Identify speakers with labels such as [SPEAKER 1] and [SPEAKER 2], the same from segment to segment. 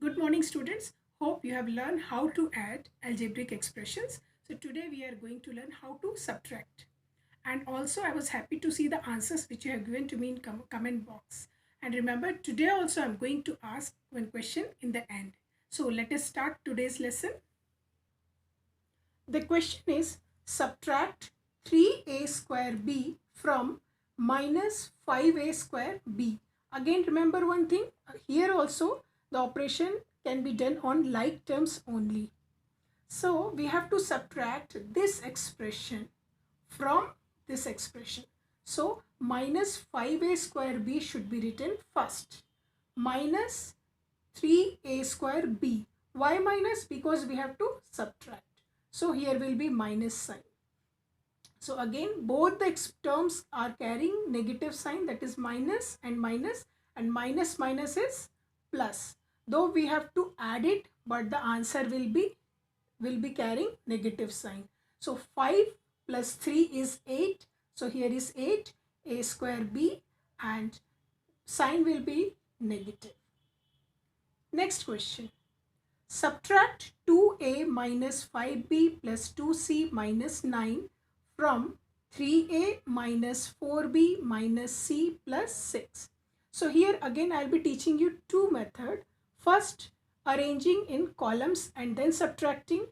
[SPEAKER 1] Good morning, students. Hope you have learned how to add algebraic expressions. So today we are going to learn how to subtract. And also I was happy to see the answers which you have given to me in comment box. And remember, today also I'm going to ask one question in the end. So let us start today's lesson. The question is subtract 3a square b from minus 5a square b. Again, remember one thing, here also the operation can be done on like terms only. So we have to subtract this expression from this expression. So minus 5a square b should be written first. Minus 3a square b. Why minus? Because we have to subtract. So here will be minus sign. So again, both the terms are carrying negative sign, that is minus, and minus minus is plus. Though we have to add it, but the answer will be carrying negative sign. So 5 plus 3 is 8. So here is 8 a square b, and sign will be negative. Next question. Subtract 2a minus 5b plus 2c minus 9 from 3a minus 4b minus c plus 6. So here again I'll be teaching you two methods. First, arranging in columns and then subtracting.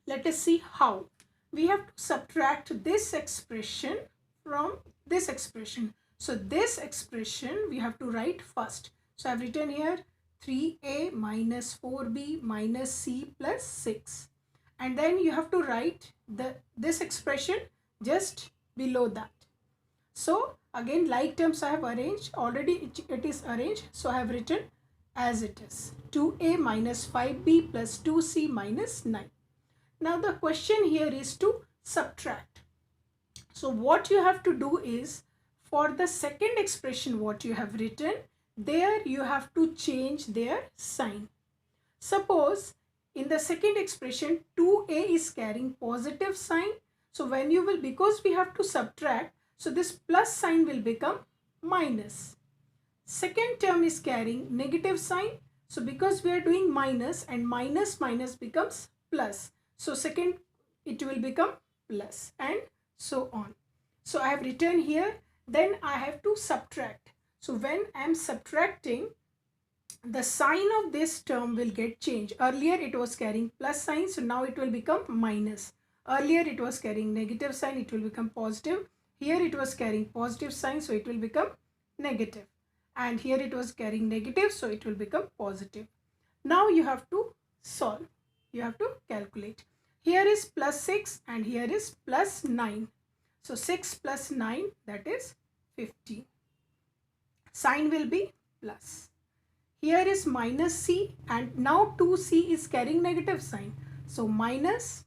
[SPEAKER 1] Let us see how. We have to subtract this expression from this expression. So this expression we have to write first. So I have written here 3a minus 4b minus c plus 6. And then you have to write this expression just below that. So again, like terms I have arranged. Already it is arranged. So I have written as it is. 2a minus 5b plus 2c minus 9. Now the question here is to subtract. So what you have to do is, for the second expression what you have written, there you have to change their sign. Suppose in the second expression 2a is carrying positive sign. So when you will, because we have to subtract, so this plus sign will become minus. Second term is carrying negative sign. So because we are doing minus, and minus becomes plus. So second it will become plus, and so on. So I have written here, then I have to subtract. So when I am subtracting, the sign of this term will get changed. Earlier it was carrying plus sign, so now it will become minus. Earlier it was carrying negative sign, it will become positive. Here it was carrying positive sign, so it will become negative. And here it was carrying negative, so it will become positive. Now you have to solve. You have to calculate. Here is plus 6 and here is plus 9. So 6 plus 9, that is 15. Sign will be plus. Here is minus c, and now 2c is carrying negative sign. So minus,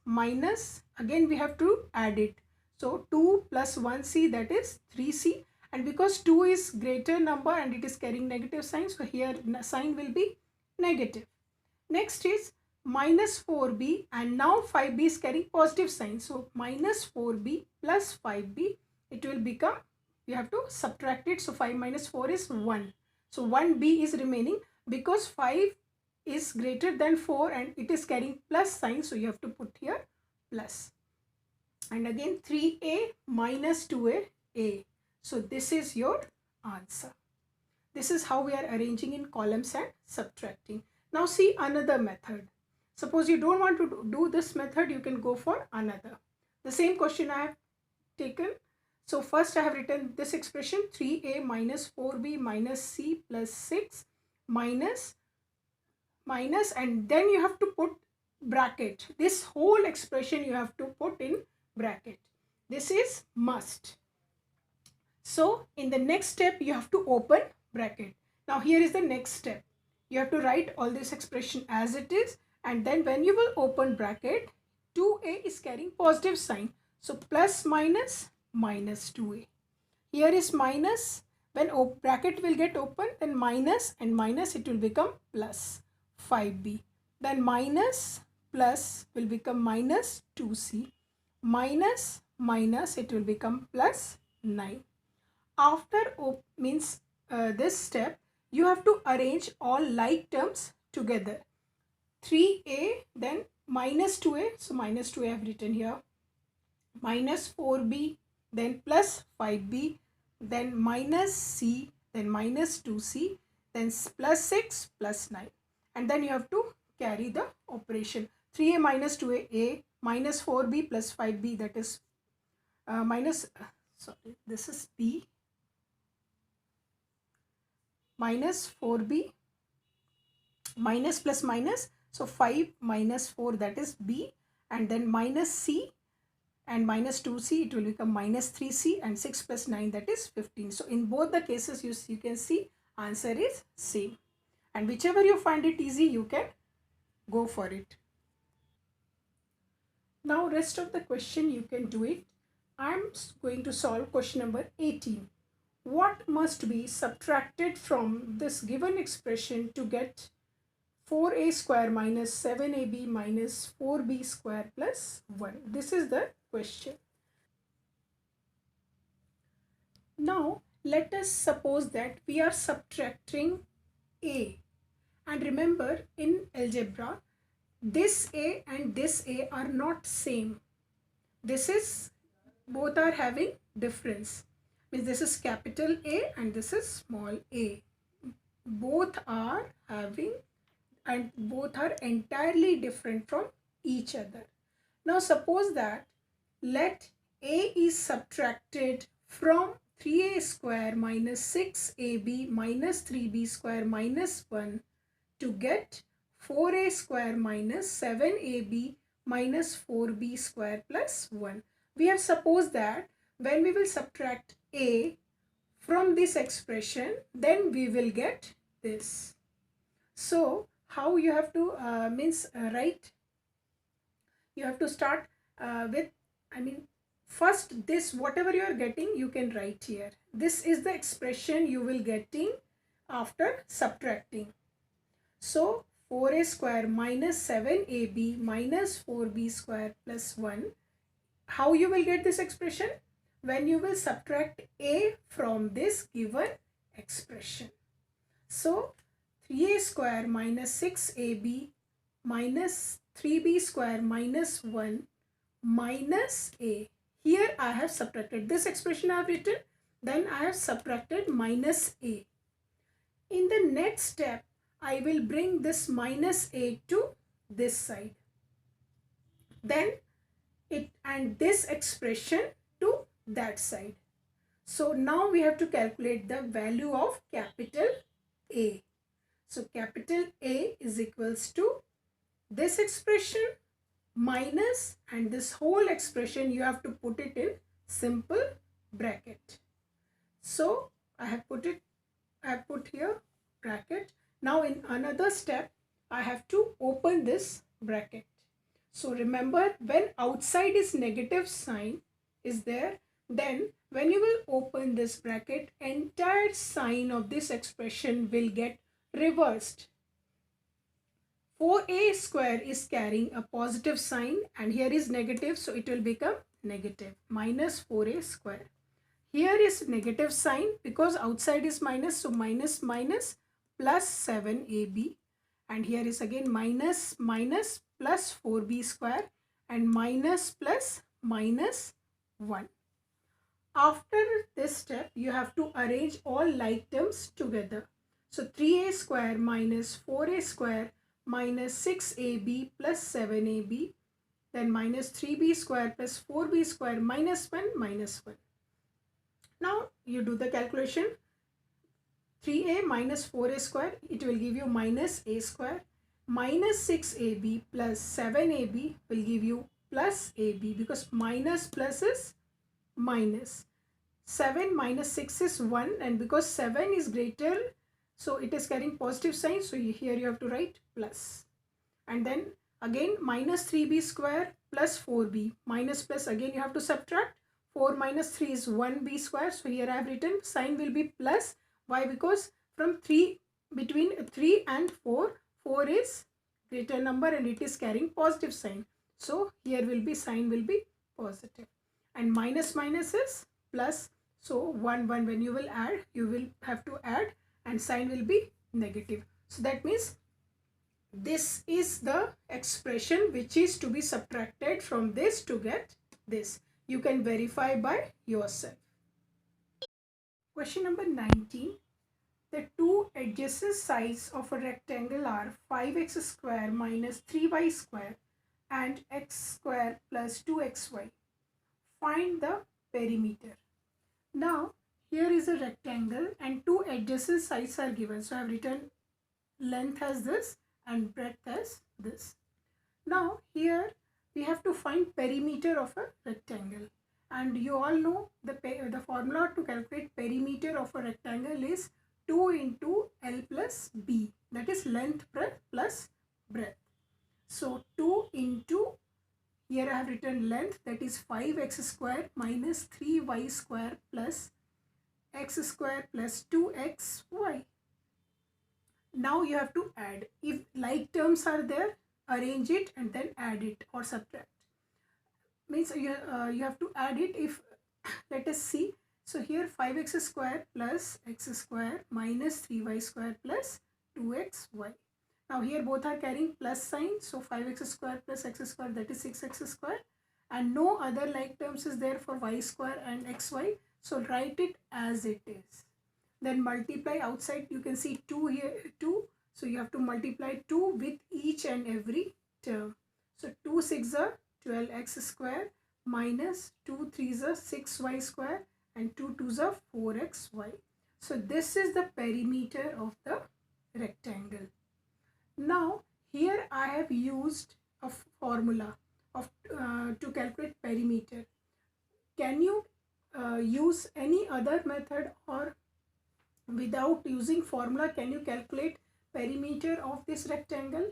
[SPEAKER 1] again we have to add it. So 2 plus 1c, that is 3c. And because 2 is greater number and it is carrying negative sign, so here sign will be negative. Next is minus 4b, and now 5b is carrying positive sign. So minus 4b plus 5b, it will become, you have to subtract it. So 5 minus 4 is 1. So 1b is remaining, because 5 is greater than 4 and it is carrying plus sign. So you have to put here plus. And again 3a minus 2a a. So this is your answer. This is how we are arranging in columns and subtracting. Now see another method. Suppose you don't want to do this method, you can go for another. The same question I have taken. So first I have written this expression 3a minus 4b minus c plus 6 minus, and then you have to put bracket. This whole expression you have to put in bracket. This is must. So in the next step you have to open bracket. Now here is the next step. You have to write all this expression as it is, and then when you will open bracket, 2a is carrying positive sign. So plus minus 2a. Here is minus. When bracket will get open, then minus and minus, it will become plus 5b. Then minus plus will become minus 2c. Minus it will become plus 9. After this step, you have to arrange all like terms together. 3a, then minus 2a, so minus 2a I have written here, minus 4b, then plus 5b, then minus c, then minus 2c, then plus 6, plus 9. And then you have to carry the operation. 3a minus 2a, a, minus 4b plus 5b, that is this is b, minus 4b, minus plus minus, so 5 minus 4, that is b, and then minus c and minus 2c, it will become minus 3c, and 6 plus 9, that is 15. So in both the cases you can see answer is same, and whichever you find it easy you can go for it. Now rest of the question you can do it. I'm going to solve question number 18. What must be subtracted from this given expression to get 4a square minus 7ab minus 4b square plus 1? This is the question. Now let us suppose that we are subtracting a, and remember in algebra this a and this a are not same. This is, both are having difference, means this is capital A and this is small a. Both are having, and both are entirely different from each other. Now suppose that let a is subtracted from 3a square minus 6ab minus 3b square minus 1 to get 4a square minus 7ab minus 4b square plus 1. We have supposed that when we will subtract a from this expression, then we will get this. So how you have to write? You have to start with, first this whatever you are getting you can write here. This is the expression you will getting after subtracting. So 4a square minus 7ab minus 4b square plus 1. How you will get this expression? When you will subtract a from this given expression. So 3a square minus 6ab minus 3b square minus 1 minus a. Here I have subtracted this expression I have written, then I have subtracted minus a. In the next step, I will bring this minus a to this side. Then it and this expression to that side. So now we have to calculate the value of capital A. So capital A is equals to this expression minus, and this whole expression you have to put it in simple bracket. So I have put here bracket. Now in another step I have to open this bracket. So remember, when outside is negative sign is there, then when you will open this bracket, entire sign of this expression will get reversed. 4a square is carrying a positive sign and here is negative, so it will become negative, minus 4a square. Here is negative sign because outside is minus, so minus minus plus 7ab, and here is again minus minus plus 4b square and minus plus minus 1. After this step, you have to arrange all like terms together. So 3a square minus 4a square minus 6ab plus 7ab, then minus 3b square plus 4b square minus 1 minus 1. Now you do the calculation. 3a minus 4a square, it will give you minus a square, minus 6ab plus 7ab will give you plus ab, because minus plus is minus. 7 minus 6 is 1, and because 7 is greater, so it is carrying positive sign, so here you have to write plus. And then again minus 3b square plus 4b, minus plus again you have to subtract. 4 minus 3 is 1b square, so here I have written sign will be plus. Why? Because from 3, between 3 and 4, 4 is greater number and it is carrying positive sign, so here will be sign will be positive. And minus minus is plus, so 1 1, when you will add, you will have to add and sign will be negative. So that means this is the expression which is to be subtracted from this to get this. You can verify by yourself. Question number 19. The two adjacent sides of a rectangle are 5x square minus 3y square and x square plus 2xy. Find the perimeter. Now, here is a rectangle and two adjacent sides are given. So, I have written length as this and breadth as this. Now, here we have to find perimeter of a rectangle. And you all know the formula to calculate perimeter of a rectangle is 2 into L plus B. That is length plus breadth. So, 2 into, here I have written length, that is 5x square minus 3y square plus x square plus 2xy. Now you have to add. If like terms are there, arrange it and then add it or subtract. Means you have to add it. If let us see. So here 5x square plus x square minus 3y square plus 2xy. Now here both are carrying plus sign. So 5x square plus x square, that is 6x square. And no other like terms is there for y square and xy. So write it as it is. Then multiply outside. You can see 2 here, 2. So you have to multiply 2 with each and every term. So 2 6 are 12x square minus 2 3s are 6y square and 2 2s are 4xy. So this is the perimeter of the rectangle. Now here I have used a formula of to calculate perimeter. Can you use any other method, or without using formula can you calculate perimeter of this rectangle?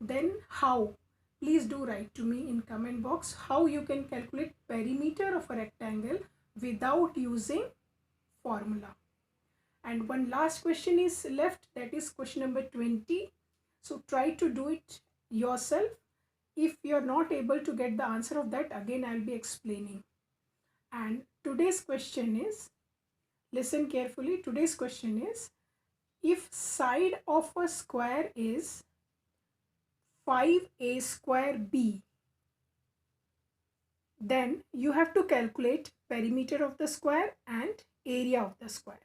[SPEAKER 1] Then how? Please do write to me in comment box how you can calculate perimeter of a rectangle without using formula. And one last question is left, that is question number 20. So try to do it yourself. If you are not able to get the answer of that, again I will be explaining. And today's question is, listen carefully, today's question is, if side of a square is 5a square b, then you have to calculate perimeter of the square and area of the square.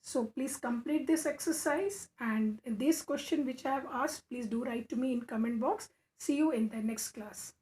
[SPEAKER 1] So please complete this exercise, and this question which I have asked, please do write to me in comment box. See you in the next class.